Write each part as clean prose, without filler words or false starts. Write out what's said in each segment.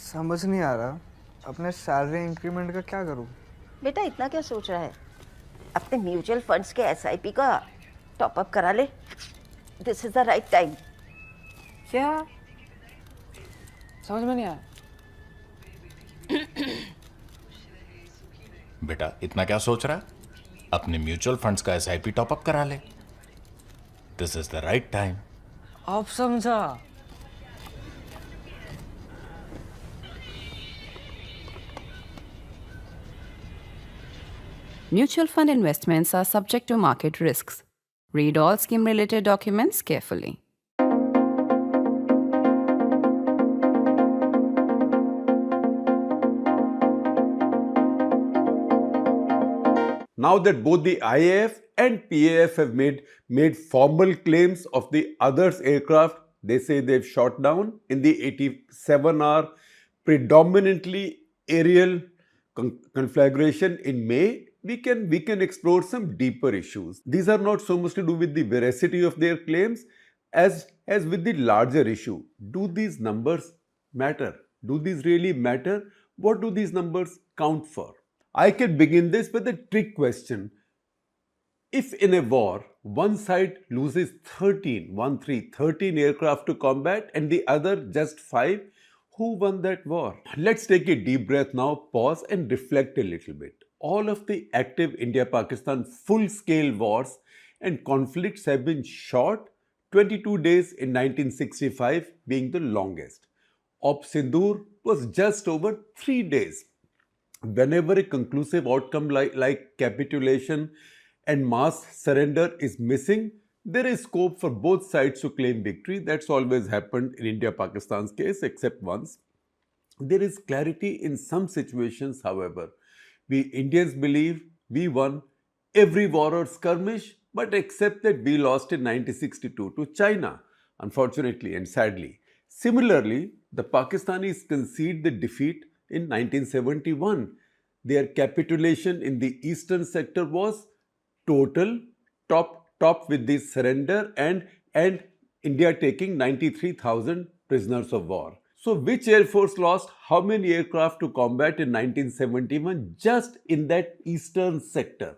समझ नहीं आ रहा अपने सैलरी इंक्रीमेंट का क्या करूं। बेटा इतना क्या सोच रहा है? अपने म्यूचुअल फंड्स के एसआईपी का टॉपअप करा ले। This is the right time. क्या? समझ में नहीं आया। बेटा इतना क्या सोच रहा है? अपने म्यूचुअल फंड्स का एसआईपी टॉपअप करा ले। This is the right time. अब समझा। Mutual fund investments are subject to market risks. Read all scheme-related documents carefully. Now that both the IAF and PAF have made formal claims of the others' aircraft, they say they've shot down in the 87-hour predominantly aerial conflagration in May. We can explore some deeper issues. These are not so much to do with the veracity of their claims as with the larger issue. Do these numbers matter? Do these really matter? What do these numbers count for? I can begin this with a trick question. If in a war, one side loses 13 aircraft to combat and the other just 5, who won that war? Let's take a deep breath now, pause and reflect a little bit. All of the active India-Pakistan full-scale wars and conflicts have been short, 22 days in 1965 being the longest. Op Sindoor was just over 3 days. Whenever a conclusive outcome like capitulation and mass surrender is missing, there is scope for both sides to claim victory. That's always happened in India-Pakistan's case, except once. There is clarity in some situations, however. We Indians believe we won every war or skirmish, but accept that we lost in 1962 to China, unfortunately and sadly. Similarly, the Pakistanis concede the defeat in 1971. Their capitulation in the eastern sector was total, topped with the surrender and India taking 93,000 prisoners of war. So which Air Force lost how many aircraft to combat in 1971 just in that eastern sector?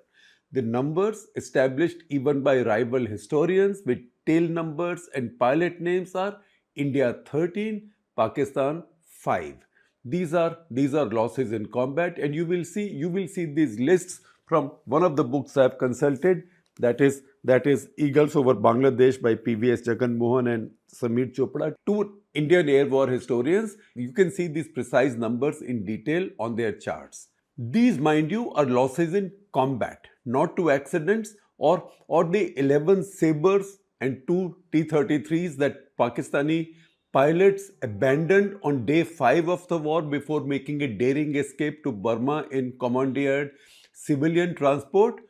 The numbers established even by rival historians with tail numbers and pilot names are India 13, Pakistan 5. These are losses in combat, and you will see these lists from one of the books I have consulted, that is Eagles over Bangladesh by PVS Jagan Mohan and Samir Chopra, two Indian air war historians. You can see these precise numbers in detail on their charts. These, mind you, are losses in combat, not to accidents or the 11 Sabres and 2 T-33s that Pakistani pilots abandoned on day 5 of the war before making a daring escape to Burma in commandeered civilian transport.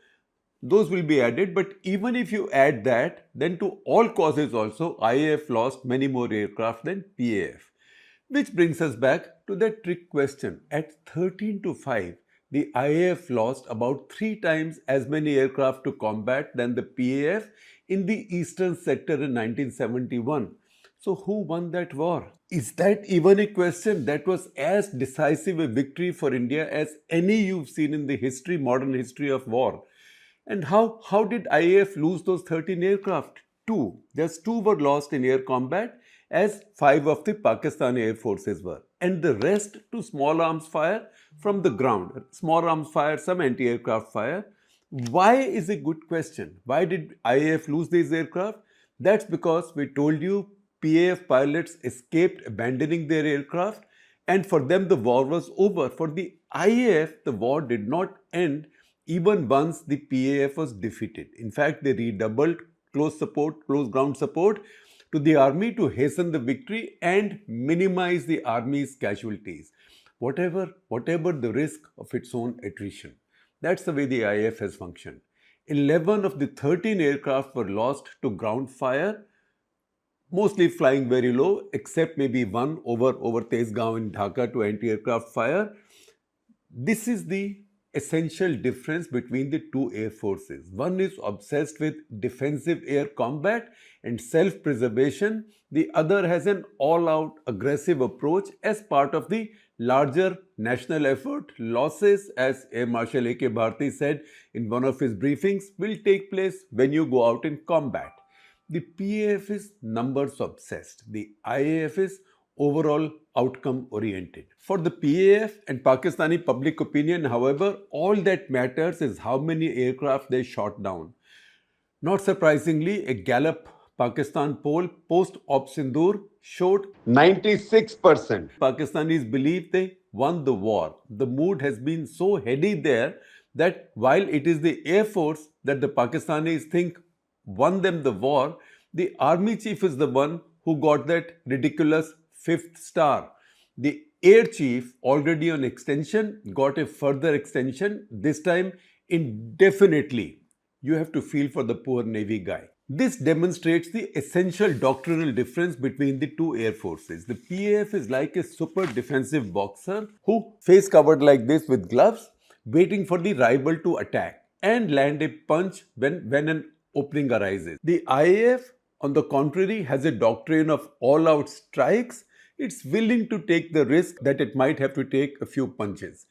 Those will be added, but even if you add that, then to all causes also, IAF lost many more aircraft than PAF. Which brings us back to that trick question. At 13 to 5, the IAF lost about 3 times as many aircraft to combat than the PAF in the eastern sector in 1971. So who won that war? Is that even a question? That was as decisive a victory for India as any you've seen in the modern history of war. And how did IAF lose those 13 aircraft? 2. Just 2 were lost in air combat, as 5 of the Pakistani Air Forces were. And the rest to small arms fire from the ground. Small arms fire, some anti-aircraft fire. Why is a good question. Why did IAF lose these aircraft? That's because we told you PAF pilots escaped abandoning their aircraft, and for them the war was over. For the IAF, the war did not end even once the PAF was defeated. In fact, they redoubled close ground support to the army to hasten the victory and minimize the army's casualties, whatever the risk of its own attrition. That's the way the IAF has functioned. 11 of the 13 aircraft were lost to ground fire, mostly flying very low, except maybe one over Tezgaon in Dhaka to anti-aircraft fire. This is the essential difference between the two air forces. One is obsessed with defensive air combat and self-preservation. The other has an all-out aggressive approach as part of the larger national effort. Losses, as Air Marshal A.K. Bharti said in one of his briefings, will take place when you go out in combat. The PAF is numbers obsessed. The IAF is overall outcome oriented. For the PAF and Pakistani public opinion, however, all that matters is how many aircraft they shot down. Not surprisingly, a Gallup Pakistan poll post Op Sindoor showed 96% Pakistanis believe they won the war. The mood has been so heady there that while it is the Air Force that the Pakistanis think won them the war, the army chief is the one who got that ridiculous 5th star. The air chief, already on extension, got a further extension, this time indefinitely. You have to feel for the poor Navy guy. This demonstrates the essential doctrinal difference between the two air forces. The PAF is like a super defensive boxer who, face covered like this with gloves, waiting for the rival to attack and land a punch when an opening arises. The IAF, on the contrary, has a doctrine of all-out strikes. It's willing to take the risk that it might have to take a few punches.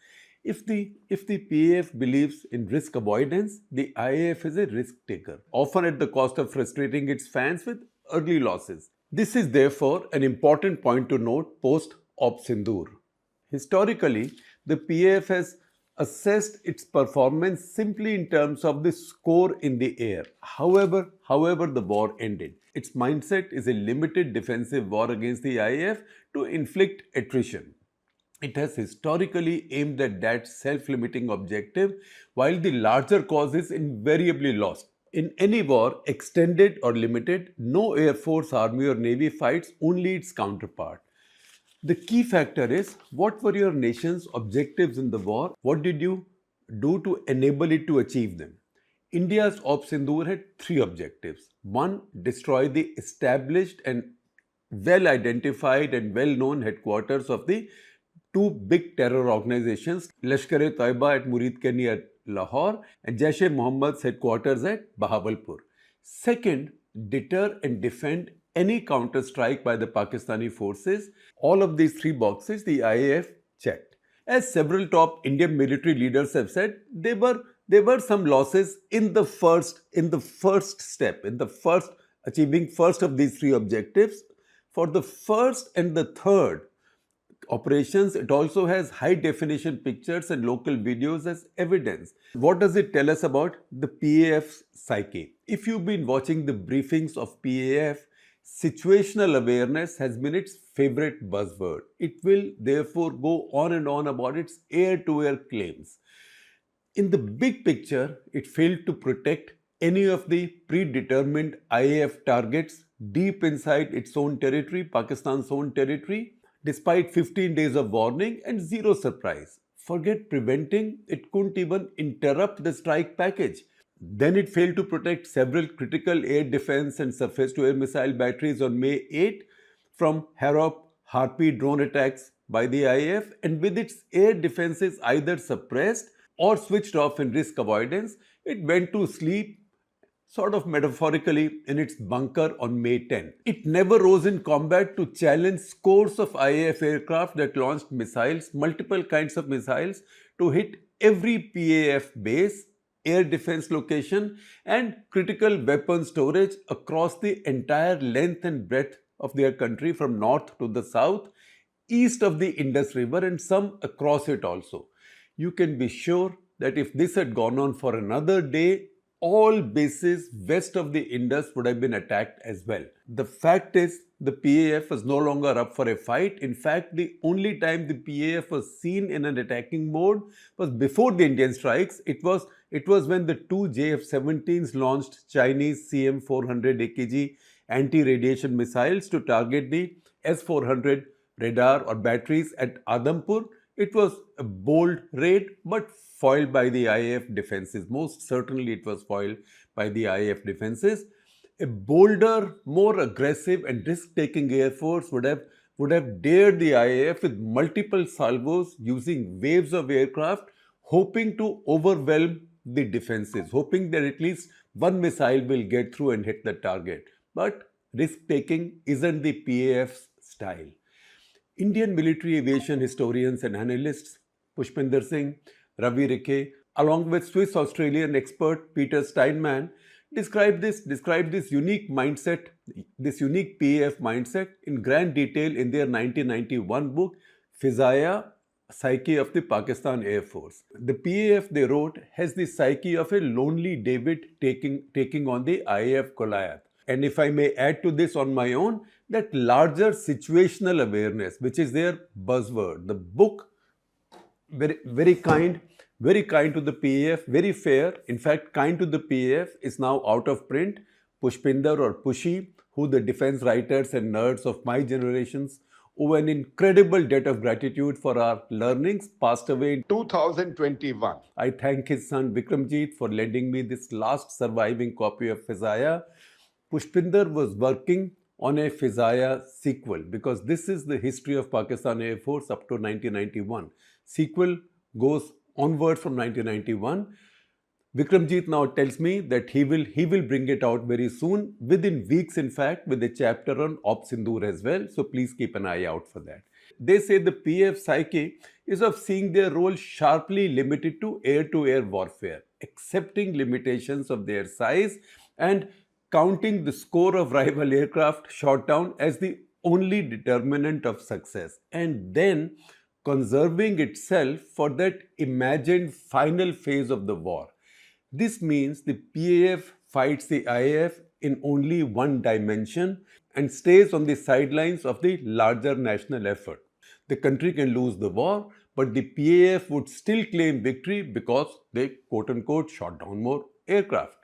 If the PAF believes in risk avoidance, the IAF is a risk taker, often at the cost of frustrating its fans with early losses. This is therefore an important point to note post Op Sindoor. Historically, the PAF has assessed its performance simply in terms of the score in the air. However the war ended. Its mindset is a limited defensive war against the IAF to inflict attrition. It has historically aimed at that self-limiting objective, while the larger cause is invariably lost. In any war, extended or limited, no Air Force, Army or Navy fights only its counterpart. The key factor is, what were your nation's objectives in the war? What did you do to enable it to achieve them? India's Op Sindoor had three objectives. One, destroy the established and well-identified and well-known headquarters of the two big terror organizations, Lashkar-e-Taiba at Murid near Lahore and Jaish-e-Mohammed's headquarters at Bahawalpur. Second, deter and defend any counter-strike by the Pakistani forces. All of these three boxes the IAF checked. As several top Indian military leaders have said, there were some losses in the first step, achieving first of these three objectives. For the first and the third operations, it also has high definition pictures and local videos as evidence. What does it tell us about the PAF's psyche? If you've been watching the briefings of PAF, situational awareness has been its favorite buzzword. It will therefore go on and on about its air-to-air claims. In the big picture, it failed to protect any of the predetermined IAF targets deep inside its own territory, Pakistan's own territory, despite 15 days of warning and zero surprise. Forget preventing, it couldn't even interrupt the strike package. Then it failed to protect several critical air defense and surface-to-air missile batteries on May 8 from Harp-Harpy drone attacks by the IAF, and with its air defenses either suppressed or switched off in risk avoidance, it went to sleep sort of metaphorically in its bunker on May 10. It never rose in combat to challenge scores of IAF aircraft that launched missiles, multiple kinds of missiles, to hit every PAF base, air defense location and critical weapon storage across the entire length and breadth of their country, from north to the south, east of the Indus River and some across it also. You can be sure that if this had gone on for another day, all bases west of the Indus would have been attacked as well. The fact is, the PAF was no longer up for a fight. In fact, the only time the PAF was seen in an attacking mode was before the Indian strikes. It was when the two JF-17s launched Chinese CM-400 AKG anti-radiation missiles to target the S-400 radar or batteries at Adampur. It was a bold raid, but foiled by the IAF defenses. Most certainly it was foiled by the IAF defenses. A bolder, more aggressive and risk-taking Air Force would have dared the IAF with multiple salvos using waves of aircraft, hoping to overwhelm the defenses, hoping that at least one missile will get through and hit the target. But risk-taking isn't the PAF's style. Indian military aviation historians and analysts Pushpinder Singh, Ravi Rikhe, along with Swiss-Australian expert Peter Steinman, describe this unique mindset, this unique PAF mindset in grand detail in their 1991 book, Fizaya, Psyche of the Pakistan Air Force. The PAF they wrote has the psyche of a lonely David taking on the IAF Goliath. And if I may add to this on my own, that larger situational awareness, which is their buzzword. The book, very kind to the PAF, very fair. In fact, kind to the PAF is now out of print. Pushpinder or Pushy, who the defense writers and nerds of my generations owe an incredible debt of gratitude for our learnings, passed away in 2021. I thank his son Vikramjit for lending me this last surviving copy of Fizaya. Pushpinder was working on a Fizaya sequel because this is the history of Pakistan Air Force up to 1991. Sequel goes onward from 1991. Vikramjit now tells me that he will bring it out very soon, within weeks in fact, with a chapter on Op Sindoor as well. So please keep an eye out for that. They say the PF psyche is of seeing their role sharply limited to air-to-air warfare, accepting limitations of their size and counting the score of rival aircraft shot down as the only determinant of success, and then conserving itself for that imagined final phase of the war. This means the PAF fights the IAF in only one dimension and stays on the sidelines of the larger national effort. The country can lose the war, but the PAF would still claim victory because they quote-unquote shot down more aircraft.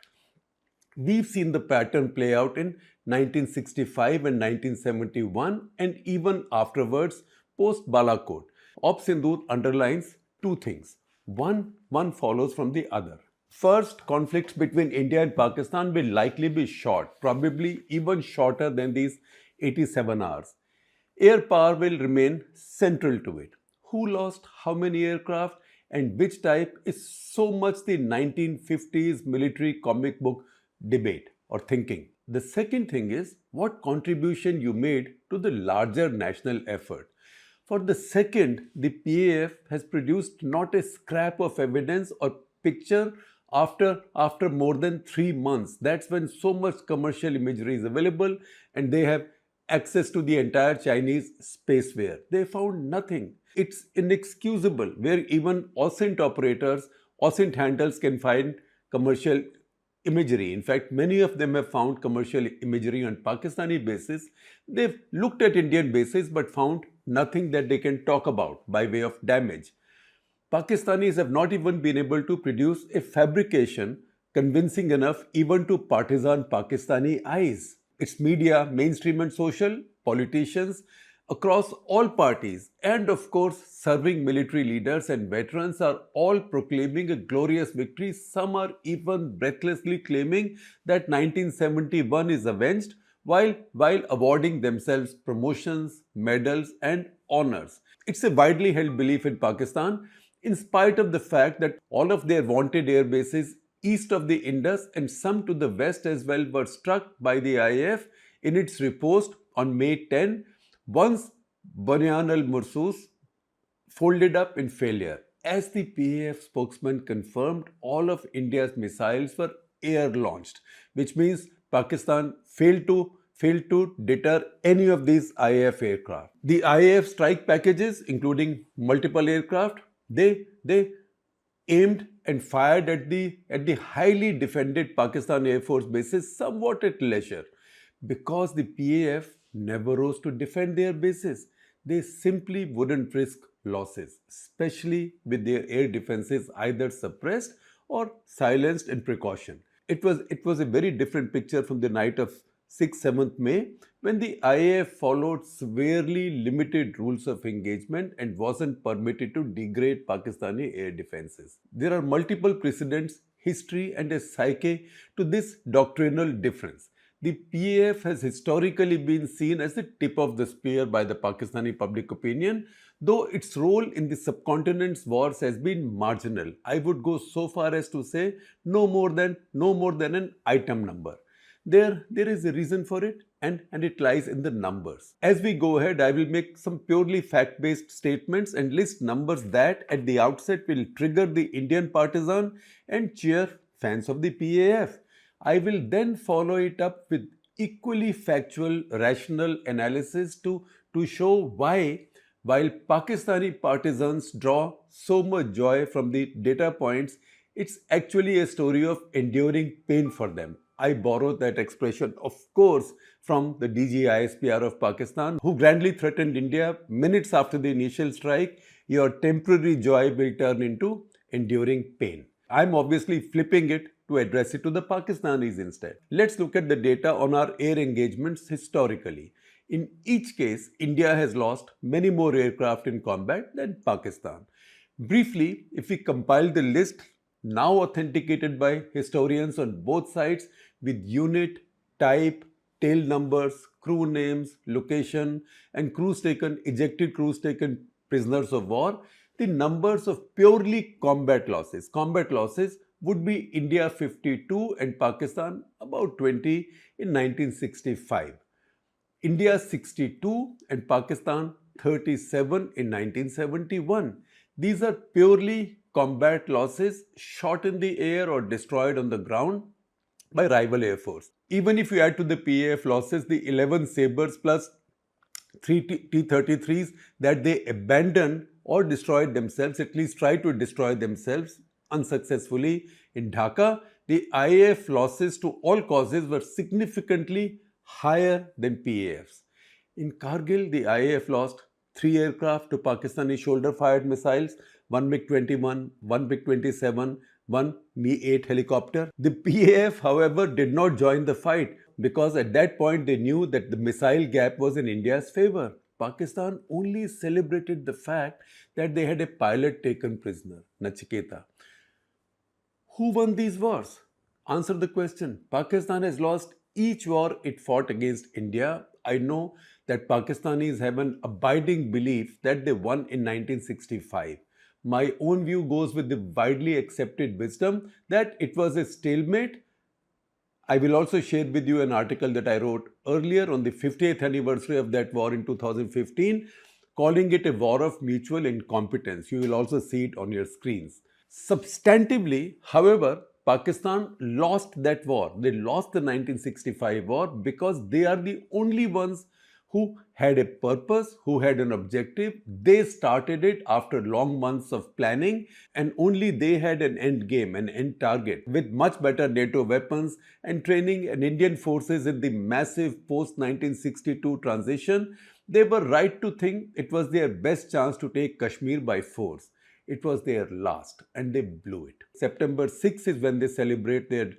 We've seen the pattern play out in 1965 and 1971 and even afterwards post Balakot. Op Sindoor underlines two things. One follows from the other. First, conflicts between India and Pakistan will likely be short, probably even shorter than these 87 hours. Air power will remain central to it. Who lost how many aircraft and which type is so much the 1950s military comic book debate or thinking. The second thing is what contribution you made to the larger national effort. For the second, the PAF has produced not a scrap of evidence or picture after more than 3 months. That's when so much commercial imagery is available and they have access to the entire Chinese spaceware. They found nothing. It's inexcusable where even OSINT operators, OSINT handlers can find commercial imagery. In fact, many of them have found commercial imagery on Pakistani bases. They've looked at Indian bases but found nothing that they can talk about by way of damage. Pakistanis have not even been able to produce a fabrication convincing enough even to partisan Pakistani eyes. Its media, mainstream and social, politicians across all parties, and of course serving military leaders and veterans are all proclaiming a glorious victory. Some are even breathlessly claiming that 1971 is avenged while awarding themselves promotions, medals and honors. It's a widely held belief in Pakistan, in spite of the fact that all of their wanted air bases east of the Indus and some to the west as well were struck by the IAF in its riposte on May 10, once Banyan al-Mursus folded up in failure. As the PAF spokesman confirmed, all of India's missiles were air-launched, which means Pakistan failed to deter any of these IAF aircraft. The IAF strike packages, including multiple aircraft, they aimed and fired at the highly defended Pakistan Air Force bases somewhat at leisure. Because the PAF never rose to defend their bases, they simply wouldn't risk losses, especially with their air defenses either suppressed or silenced in precaution. It was a very different picture from the night of 6-7th May when the IAF followed severely limited rules of engagement and wasn't permitted to degrade Pakistani air defenses. There are multiple precedents, history and a psyche to this doctrinal difference. The PAF has historically been seen as the tip of the spear by the Pakistani public opinion, though its role in the subcontinent's wars has been marginal. I would go so far as to say no more than an item number. There is a reason for it, and it lies in the numbers. As we go ahead, I will make some purely fact-based statements and list numbers that at the outset will trigger the Indian partisan and cheer fans of the PAF. I will then follow it up with equally factual, rational analysis to show why, while Pakistani partisans draw so much joy from the data points, it's actually a story of enduring pain for them. I borrowed that expression, of course, from the DG ISPR of Pakistan, who grandly threatened India minutes after the initial strike. Your temporary joy will turn into enduring pain. I'm obviously flipping it to address it to the Pakistanis instead. Let's look at the data on our air engagements historically. In each case, India has lost many more aircraft in combat than Pakistan. Briefly, if we compile the list now authenticated by historians on both sides with unit, type, tail numbers, crew names, location, and ejected crews taken prisoners of war, the numbers of purely combat losses would be India 52 and Pakistan about 20 in 1965. India 62 and Pakistan 37 in 1971. These are purely combat losses shot in the air or destroyed on the ground by rival air force. Even if you add to the PAF losses the 11 Sabres plus 3 T-33s that they abandoned or destroyed themselves, at least tried to destroy themselves unsuccessfully in Dhaka, the IAF losses to all causes were significantly higher than PAFs. In Kargil, the IAF lost 3 aircraft to Pakistani shoulder-fired missiles, 1 MiG-21, 1 MiG-27, 1 Mi-8 helicopter. The PAF, however, did not join the fight because at that point they knew that the missile gap was in India's favor. Pakistan only celebrated the fact that they had a pilot taken prisoner, Nachiketa. Who won these wars? Answer the question. Pakistan has lost each war it fought against India. I know that Pakistanis have an abiding belief that they won in 1965. My own view goes with the widely accepted wisdom that it was a stalemate. I will also share with you an article that I wrote earlier on the 50th anniversary of that war in 2015, calling it a war of mutual incompetence. You will also see it on your screens. Substantively, however, Pakistan lost that war. They lost the 1965 war because they are the only ones who had a purpose, who had an objective. They started it after long months of planning, and only they had an end game, an end target. With much better NATO weapons and training and Indian forces in the massive post-1962 transition, they were right to think it was their best chance to take Kashmir by force. It was their last, and they blew it. September 6 is when they celebrate their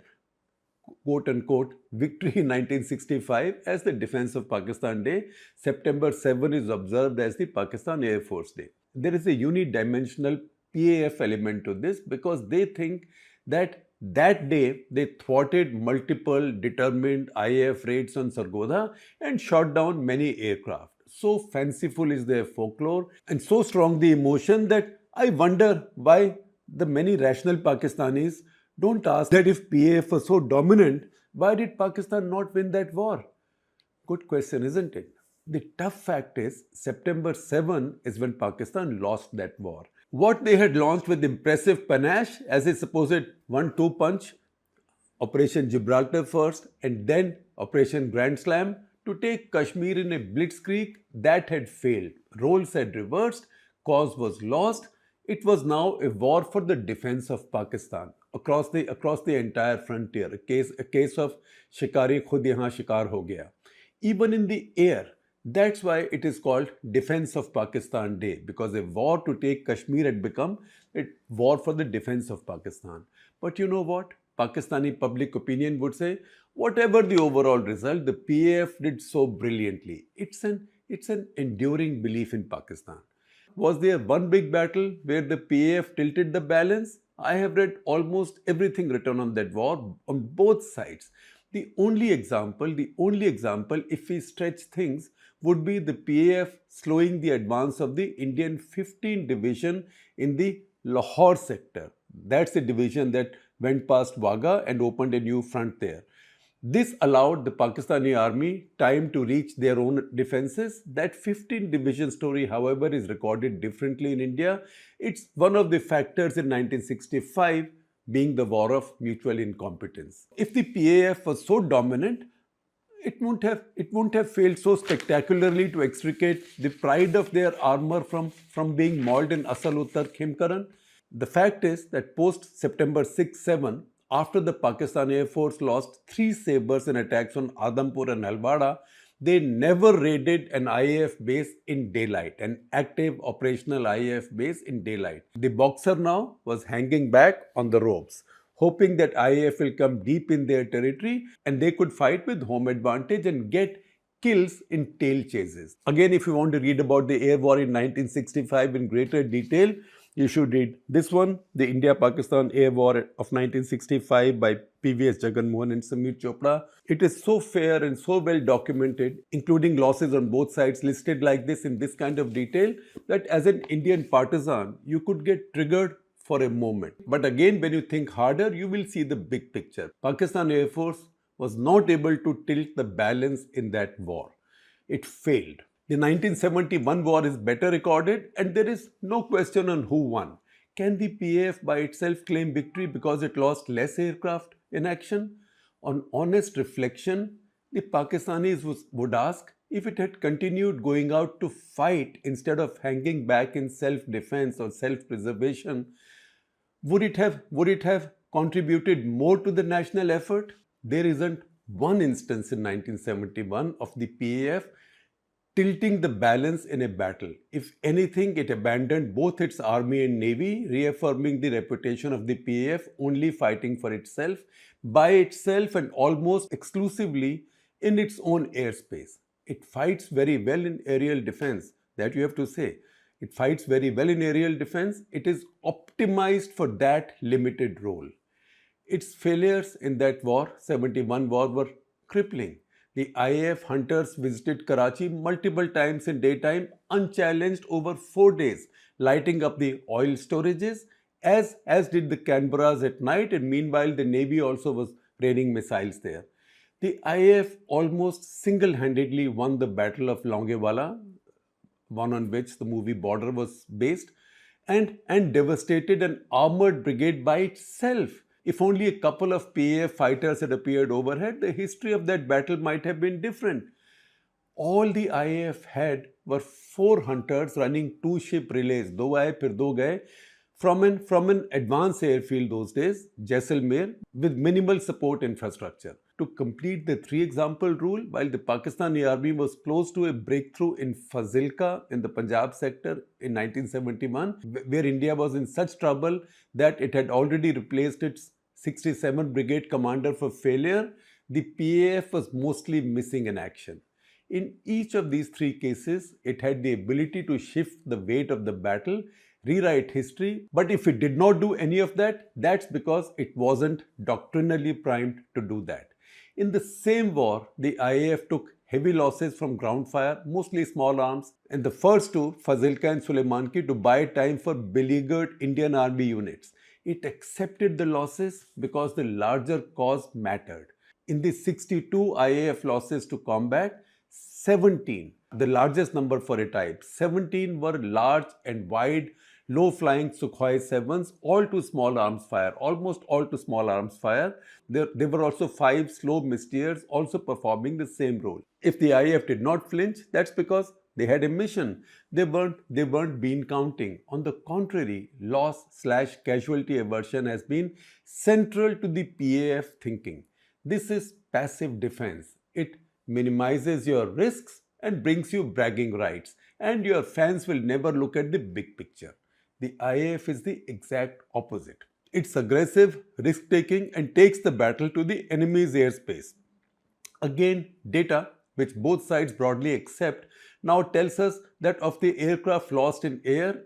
quote-unquote victory in 1965 as the Defense of Pakistan Day. September 7 is observed as the Pakistan Air Force Day. There is a unidimensional PAF element to this because they think that that day they thwarted multiple determined IAF raids on Sargodha and shot down many aircraft. So fanciful is their folklore and so strong the emotion that I wonder why the many rational Pakistanis don't ask that if PAF was so dominant, why did Pakistan not win that war? Good question, isn't it? The tough fact is, September 7 is when Pakistan lost that war. What they had launched with impressive panache as a supposed 1-2 punch, Operation Gibraltar first and then Operation Grand Slam, to take Kashmir in a blitzkrieg, that had failed. Roles had reversed, cause was lost. It was now a war for the defense of Pakistan across the entire frontier. A case of shikari khud yahan shikar ho gaya. Even in the air, that's why it is called Defense of Pakistan Day, because a war to take Kashmir had become a war for the defense of Pakistan. But you know what? Pakistani public opinion would say, whatever the overall result, the PAF did so brilliantly. It's an enduring belief in Pakistan. Was there one big battle where the PAF tilted the balance? I have read almost everything written on that war on both sides. The only example, if we stretch things, would be the PAF slowing the advance of the Indian 15 division in the Lahore sector. That's the division that went past Wagah and opened a new front there. This allowed the Pakistani army time to reach their own defenses. That 15 division story, however, is recorded differently in India. It's one of the factors in 1965 being the war of mutual incompetence. If the PAF was so dominant, it won't have failed so spectacularly to extricate the pride of their armor from being mauled in Asal Uttar Khimkaran. The fact is that post September 6-7, after the Pakistan Air Force lost 3 sabres in attacks on Adampur and Halwada, they never raided an IAF base in daylight, an active operational IAF base in daylight. The boxer now was hanging back on the ropes, hoping that IAF will come deep in their territory and they could fight with home advantage and get kills in tail chases. Again, if you want to read about the air war in 1965 in greater detail, you should read this one, The India-Pakistan Air War of 1965 by P.V.S. Jagan Mohan and Samir Chopra. It is so fair and so well documented, including losses on both sides listed like this in this kind of detail, that as an Indian partisan, you could get triggered for a moment. But again, when you think harder, you will see the big picture. Pakistan Air Force was not able to tilt the balance in that war. It failed. The 1971 war is better recorded and there is no question on who won. Can the PAF by itself claim victory because it lost less aircraft in action? On honest reflection, the Pakistanis would ask, if it had continued going out to fight instead of hanging back in self-defense or self-preservation, would it have contributed more to the national effort? There isn't one instance in 1971 of the PAF tilting the balance in a battle. If anything, it abandoned both its army and navy, reaffirming the reputation of the PAF only fighting for itself, by itself and almost exclusively in its own airspace. It fights very well in aerial defense, that you have to say. It fights very well in aerial defense. It is optimized for that limited role. Its failures in that war, 71 war, were crippling. The IAF hunters visited Karachi multiple times in daytime, unchallenged over 4 days, lighting up the oil storages, as did the Canberras at night, and meanwhile the Navy also was raining missiles there. The IAF almost single-handedly won the Battle of Longewala, one on which the movie Border was based, and devastated an armoured brigade by itself. If only a couple of PAF fighters had appeared overhead, the history of that battle might have been different. All the IAF had were 4 hunters running 2-ship relays, do aaye phir do gaye, from an advanced airfield those days, Jaisalmer, with minimal support infrastructure. To complete the 3-example rule, while the Pakistani army was close to a breakthrough in Fazilka in the Punjab sector in 1971, where India was in such trouble that it had already replaced its 67 Brigade commander for failure, the PAF was mostly missing in action. In each of these 3 cases, it had the ability to shift the weight of the battle, rewrite history, but if it did not do any of that, that's because it wasn't doctrinally primed to do that. In the same war, the IAF took heavy losses from ground fire, mostly small arms, and the first 2, Fazilka and Suleimanki, to buy time for beleaguered Indian army units. It accepted the losses because the larger cause mattered. In the 62 IAF losses to combat, 17, the largest number for a type, 17 were large and wide, low-flying Sukhoi 7s, all to small arms fire, almost all to small arms fire. There were also 5 slow Mystiers also performing the same role. If the IAF did not flinch, that's because they had a mission. They weren't bean counting. On the contrary, loss/casualty aversion has been central to the PAF thinking. This is passive defense. It minimizes your risks and brings you bragging rights, and your fans will never look at the big picture. The IAF is the exact opposite. It's aggressive, risk-taking, and takes the battle to the enemy's airspace. Again, data, which both sides broadly accept, now tells us that of the aircraft lost in air,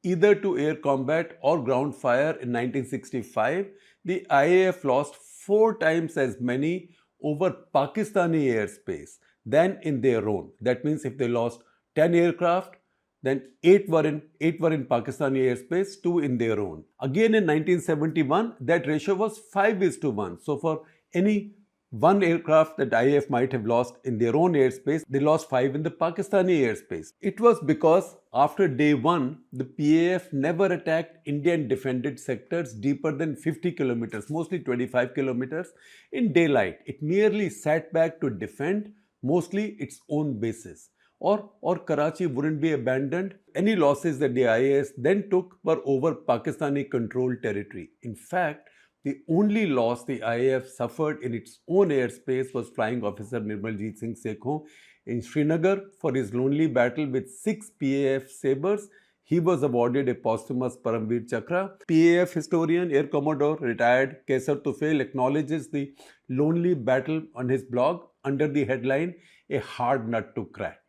either to air combat or ground fire in 1965, the IAF lost 4 times as many over Pakistani airspace than in their own. That means if they lost 10 aircraft, then 8 were in Pakistani airspace, 2 in their own. Again in 1971, that ratio was 5:1. So for any one aircraft that IAF might have lost in their own airspace, they lost 5 in the Pakistani airspace. It was because after day 1, the PAF never attacked Indian defended sectors deeper than 50 kilometers, mostly 25 kilometers in daylight. It merely sat back to defend mostly its own bases. Or Karachi wouldn't be abandoned. Any losses that the IAS then took were over Pakistani controlled territory. In fact, the only loss the IAF suffered in its own airspace was Flying Officer Nirmaljeet Singh Sekhon in Srinagar for his lonely battle with 6 PAF sabres. He was awarded a posthumous Paramveer Chakra. PAF historian Air Commodore retired Kaisar Tufail acknowledges the lonely battle on his blog under the headline, "A Hard Nut to Crack."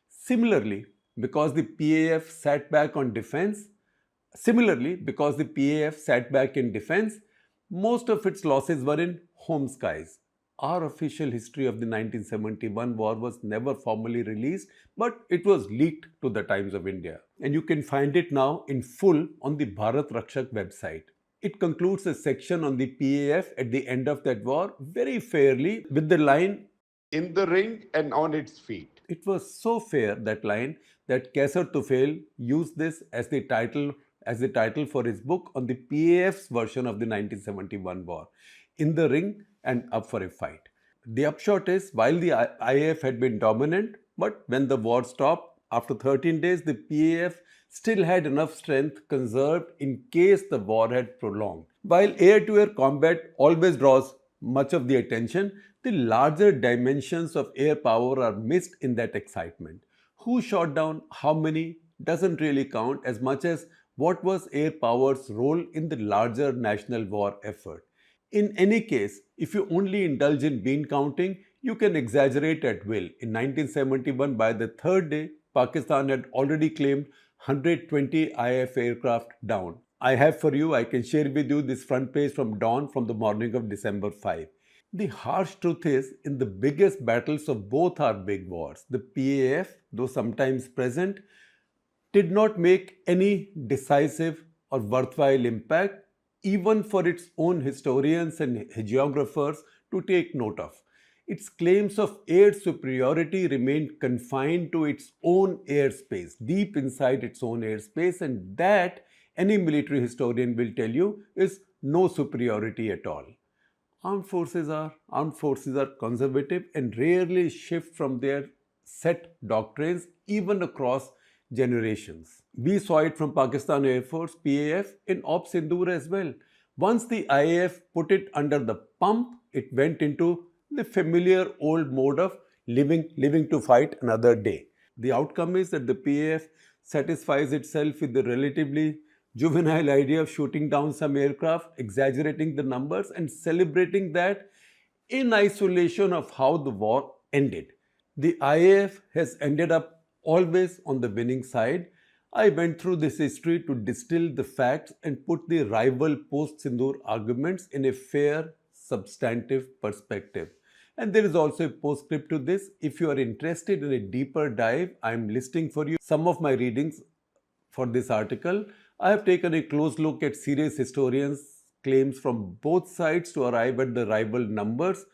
Similarly, because the PAF sat back in defense, most of its losses were in home skies. Our official history of the 1971 war was never formally released, but it was leaked to the Times of India. And you can find it now in full on the Bharat Rakshak website. It concludes a section on the PAF at the end of that war very fairly with the line, "In the ring and on its feet." It was so fair, that line, that Kaisar Tufail used this as the title for his book on the PAF's version of the 1971 war, "In the Ring and Up for a Fight." The upshot is, while the IAF had been dominant, but when the war stopped after 13 days, the PAF still had enough strength conserved in case the war had prolonged. While air-to-air combat always draws much of the attention, the larger dimensions of air power are missed in that excitement. Who shot down how many doesn't really count as much as what was air power's role in the larger national war effort. In any case, if you only indulge in bean counting, you can exaggerate at will. In 1971, by the third day, Pakistan had already claimed 120 IAF aircraft down. I can share with you this front page from dawn from the morning of December 5. The harsh truth is, in the biggest battles of both our big wars, the PAF, though sometimes present, did not make any decisive or worthwhile impact, even for its own historians and hagiographers to take note of. Its claims of air superiority remained confined to its own airspace, deep inside its own airspace, and that, any military historian will tell you, is no superiority at all. Armed forces are conservative and rarely shift from their set doctrines even across generations. We saw it from Pakistan Air Force, PAF, in Op Sindoor as well. Once the IAF put it under the pump, it went into the familiar old mode of living to fight another day. The outcome is that the PAF satisfies itself with the relatively juvenile idea of shooting down some aircraft, exaggerating the numbers, and celebrating that in isolation of how the war ended. The IAF has ended up always on the winning side. I went through this history to distill the facts and put the rival post-Sindoor arguments in a fair, substantive perspective. And there is also a postscript to this. If you are interested in a deeper dive, I am listing for you some of my readings for this article. I have taken a close look at serious historians' claims from both sides to arrive at the rival numbers.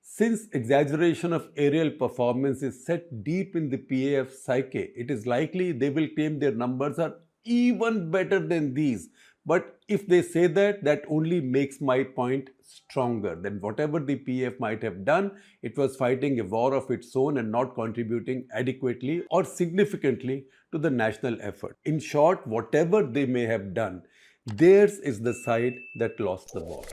Since exaggeration of aerial performance is set deep in the PAF psyche, it is likely they will claim their numbers are even better than these. But if they say that, that only makes my point stronger. Then whatever the PAF might have done, it was fighting a war of its own and not contributing adequately or significantly to the national effort. In short, whatever they may have done, theirs is the side that lost the war.